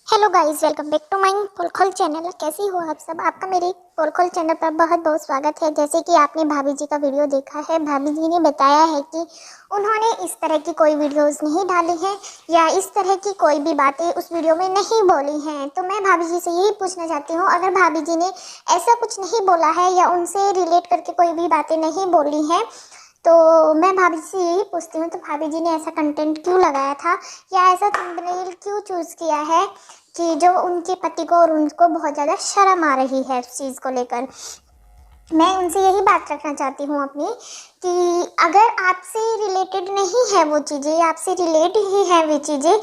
Hello guys, welcome back to my Polkhol channel. कैसी हो आप सब? आपका मेरे पोलखोल चैनल पर बहुत बहुत स्वागत है। जैसे कि आपने भाभी जी का वीडियो देखा है, भाभी जी ने बताया है कि उन्होंने इस तरह की कोई वीडियोस नहीं डाली हैं या इस तरह की कोई भी बातें उस वीडियो में नहीं बोली हैं। तो मैं भाभी जी से यही पूछना चाहती हूँ, अगर भाभी जी ने ऐसा कुछ नहीं बोला है या उनसे रिलेट करके कोई भी बातें नहीं बोली हैं, तो मैं भाभी से यही पूछती हूँ, तो भाभी जी ने ऐसा कंटेंट क्यों लगाया था या ऐसा थंबनेल क्यों चूज़ किया है कि जो उनके पति को और उनको बहुत ज़्यादा शर्म आ रही है उस चीज़ को लेकर। मैं उनसे यही बात रखना चाहती हूँ अपनी, कि अगर आपसे रिलेटेड नहीं है वो चीज़ें, आपसे रिलेट ही है वो चीज़ें,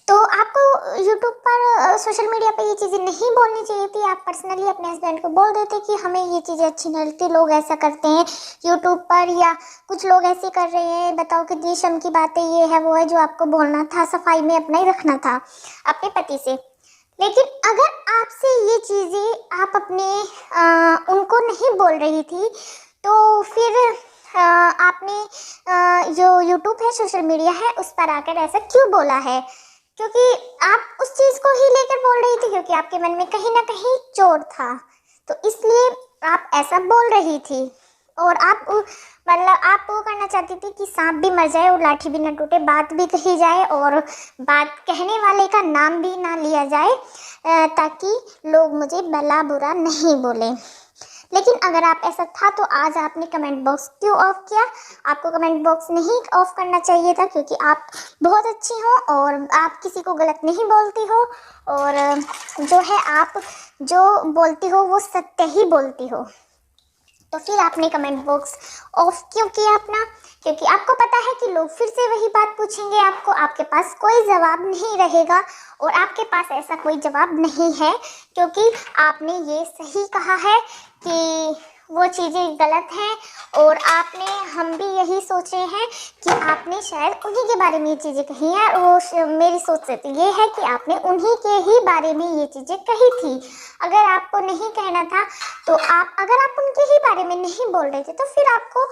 तो आपको यूट्यूब पर सोशल मीडिया पर ये चीज़ें नहीं बोलनी चाहिए थी। आप पर्सनली अपने हस्बैंड को बोल देते कि हमें ये चीज़ें अच्छी नहीं लगती, लोग ऐसा करते हैं यूट्यूब पर, या कुछ लोग ऐसे कर रहे हैं, बताओ कितनी शर्म की बातें ये है वो है। जो आपको बोलना था, सफाई में अपना ही रखना था अपने पति से। लेकिन अगर आपसे ये चीज़ें आप अपने उनको नहीं बोल रही थी, तो फिर आपने जो यूट्यूब है, सोशल मीडिया है, उस पर आकर ऐसा क्यों बोला है? क्योंकि आप उस चीज़ को ही लेकर बोल रही थी, क्योंकि आपके मन में कहीं ना कहीं चोट था, तो इसलिए आप ऐसा बोल रही थी। और आप मतलब आप वो करना चाहती थी कि सांप भी मर जाए और लाठी भी न टूटे, बात भी कही जाए और बात कहने वाले का नाम भी ना लिया जाए, ताकि लोग मुझे भला बुरा नहीं बोले। लेकिन अगर आप ऐसा था तो आज आपने कमेंट बॉक्स क्यों ऑफ किया? आपको कमेंट बॉक्स नहीं ऑफ करना चाहिए था, क्योंकि आप बहुत अच्छी हो और आप किसी को गलत नहीं बोलती हो, और जो है आप जो बोलती हो वो सत्य ही बोलती हो। तो फिर आपने कमेंट बॉक्स ऑफ क्यों किया अपना? क्योंकि आपको पता है कि लोग फिर से वही बात पूछेंगे आपको, आपके पास कोई जवाब नहीं रहेगा, और आपके पास ऐसा कोई जवाब नहीं है, क्योंकि आपने ये सही कहा है कि वो चीज़ें गलत हैं। और आपने, हम भी यही सोचे हैं कि आपने शायद उन्हीं के बारे में ये चीज़ें कही हैं, और मेरी सोच से तो ये है कि आपने उन्हीं के ही बारे में ये चीज़ें कही थी। अगर आपको नहीं कहना था, तो आप, अगर आप उनके ही बारे में नहीं बोल रहे थे, तो फिर आपको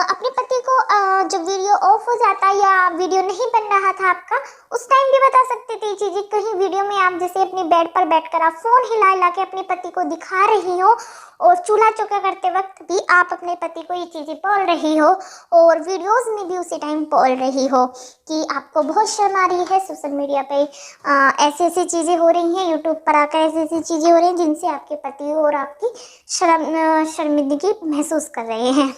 अपने पति को जब वीडियो ऑफ हो जाता या वीडियो नहीं बन रहा था आपका, उस टाइम भी बता सकते थे ये चीज़ें। कहीं वीडियो में आप जैसे अपने बेड पर बैठकर आप फ़ोन हिला हिला के अपने पति को दिखा रही हो, और चूल्हा चौका करते वक्त भी आप अपने पति को ये चीज़ें बोल रही हो, और वीडियोस में भी उसी टाइम बोल रही हो कि आपको बहुत शर्म आ रही है, सोशल मीडिया पे ऐसी ऐसी चीज़ें हो रही हैं, यूट्यूब पर आकर ऐसी ऐसी चीज़ें हो रही हैं जिनसे आपके पति और आपकी शर्मिंदगी महसूस कर रहे हैं।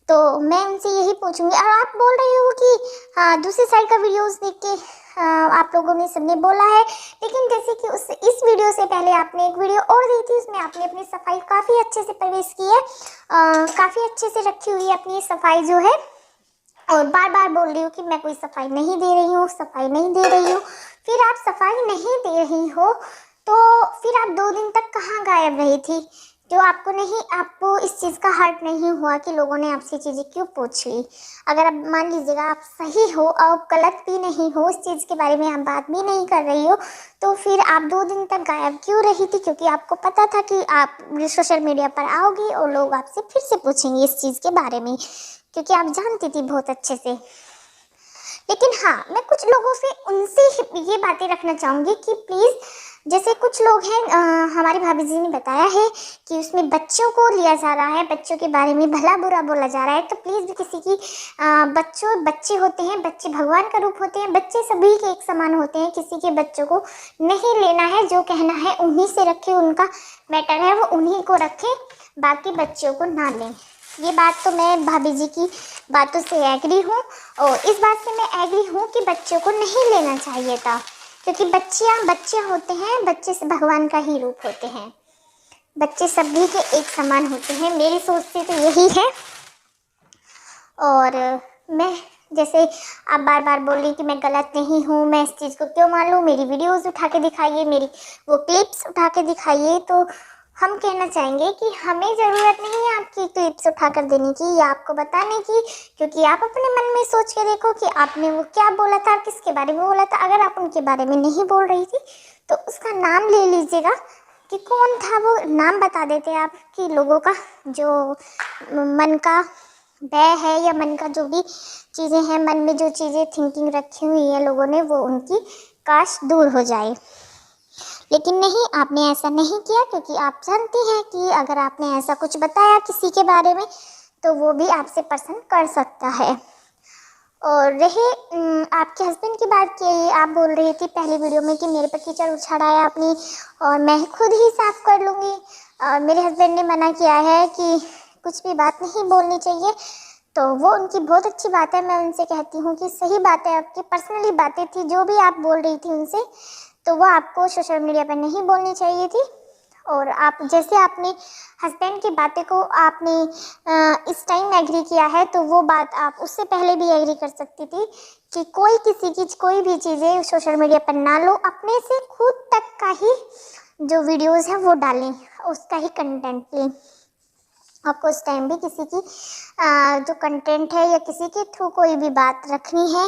तो मैं उनसे यही पूछूंगी। और आप बोल रही हो कि हाँ, दूसरी साइड का वीडियोस देख के आप लोगों ने सबने बोला है, लेकिन जैसे कि इस वीडियो से पहले आपने एक वीडियो और दी थी, उसमें आपने अपनी सफाई काफ़ी अच्छे से प्रवेश की है, काफ़ी अच्छे से रखी हुई है अपनी सफाई जो है, और बार बार बोल रही हो कि मैं कोई सफाई नहीं दे रही हूँ, सफाई नहीं दे रही हूँ। फिर आप सफाई नहीं दे रही हो, तो फिर आप 2 दिन तक कहाँ गायब रही थी? जो आपको नहीं, आपको इस चीज़ का हर्ट नहीं हुआ कि लोगों ने आपसे चीज़ें क्यों पूछ ली? अगर अब मान लीजिएगा आप सही हो, आप गलत भी नहीं हो, इस चीज़ के बारे में आप बात भी नहीं कर रही हो, तो फिर आप 2 दिन तक गायब क्यों रही थी? क्योंकि आपको पता था कि आप सोशल मीडिया पर आओगी और लोग आपसे फिर से पूछेंगे इस चीज़ के बारे में, क्योंकि आप जानती थी बहुत अच्छे से। लेकिन हाँ, मैं कुछ लोगों से उनसे ये बातें रखना चाहूँगी कि प्लीज़, जैसे कुछ लोग हैं, हमारी भाभी जी ने बताया है कि उसमें बच्चों को लिया जा रहा है, बच्चों के बारे में भला बुरा बोला जा रहा है, तो प्लीज़ भी किसी की बच्चे होते हैं, बच्चे भगवान का रूप होते हैं, बच्चे सभी के एक समान होते हैं, किसी के बच्चों को नहीं लेना है। जो कहना है उन्हीं से रखें, उनका मैटर है वो उन्हीं को रखें, बाकी बच्चों को ना लें। ये बात तो मैं भाभी जी की बातों से एग्री हूँ, और इस बात से मैं एग्री हूँ कि बच्चों को नहीं लेना चाहिए था, क्योंकि बच्चे होते हैं, बच्चे से भगवान का ही रूप होते हैं, बच्चे सभी के एक समान होते हैं। मेरी सोच से तो यही है। और मैं, जैसे आप बार बार बोल रही कि मैं गलत नहीं हूँ, मैं इस चीज़ को क्यों मान लूँ, मेरी वीडियोस उठा के दिखाइए, मेरी वो क्लिप्स उठा के दिखाइए, तो हम कहना चाहेंगे कि हमें ज़रूरत नहीं है आपकी क्लिप्स उठा कर देने की या आपको बताने की, क्योंकि आप अपने मन में सोच के देखो कि आपने वो क्या बोला था, किसके बारे में बोला था। अगर आप उनके बारे में नहीं बोल रही थी, तो उसका नाम ले लीजिएगा कि कौन था वो, नाम बता देते आप कि लोगों का जो मन का भय है, या मन का जो भी चीज़ें हैं, मन में जो चीज़ें थिंकिंग रखी हुई है लोगों ने, वो उनकी काश दूर हो जाए। लेकिन नहीं, आपने ऐसा नहीं किया, क्योंकि आप जानती हैं कि अगर आपने ऐसा कुछ बताया किसी के बारे में तो वो भी आपसे पसंद कर सकता है। और रहे आपके हस्बैंड की बात की, आप बोल रही थी पहली वीडियो में कि मेरे पर कीचड़ उछाड़ा आपने और मैं खुद ही साफ़ कर लूँगी। और मेरे हस्बैंड ने मना किया है कि कुछ भी बात नहीं बोलनी चाहिए, तो वो उनकी बहुत अच्छी बात है। मैं उनसे कहती हूँ कि सही बात है, आपकी पर्सनली बातें थी जो भी आप बोल रही थी उनसे, तो वो आपको सोशल मीडिया पर नहीं बोलनी चाहिए थी। और आप जैसे आपने हस्बैंड की बातें को आपने इस टाइम एग्री किया है, तो वो बात आप उससे पहले भी एग्री कर सकती थी कि कोई किसी की कोई भी चीज़ें सोशल मीडिया पर ना लो, अपने से खुद तक का ही जो वीडियोस हैं वो डालें, उसका ही कंटेंट लें। आपको उस टाइम भी किसी की जो कंटेंट है या किसी के थ्रू कोई भी बात रखनी है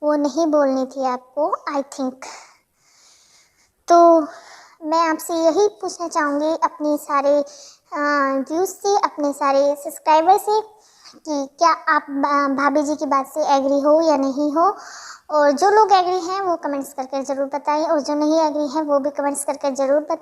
वो नहीं बोलनी थी आपको, आई थिंक। तो मैं आपसे यही पूछना चाहूँगी अपने सारे व्यूज़ से, अपने सारे सब्सक्राइबर से, कि क्या आप भाभी जी की बात से एग्री हो या नहीं हो। और जो लोग एग्री हैं वो कमेंट्स करके ज़रूर बताएं, और जो नहीं एग्री हैं वो भी कमेंट्स करके ज़रूर बताएं।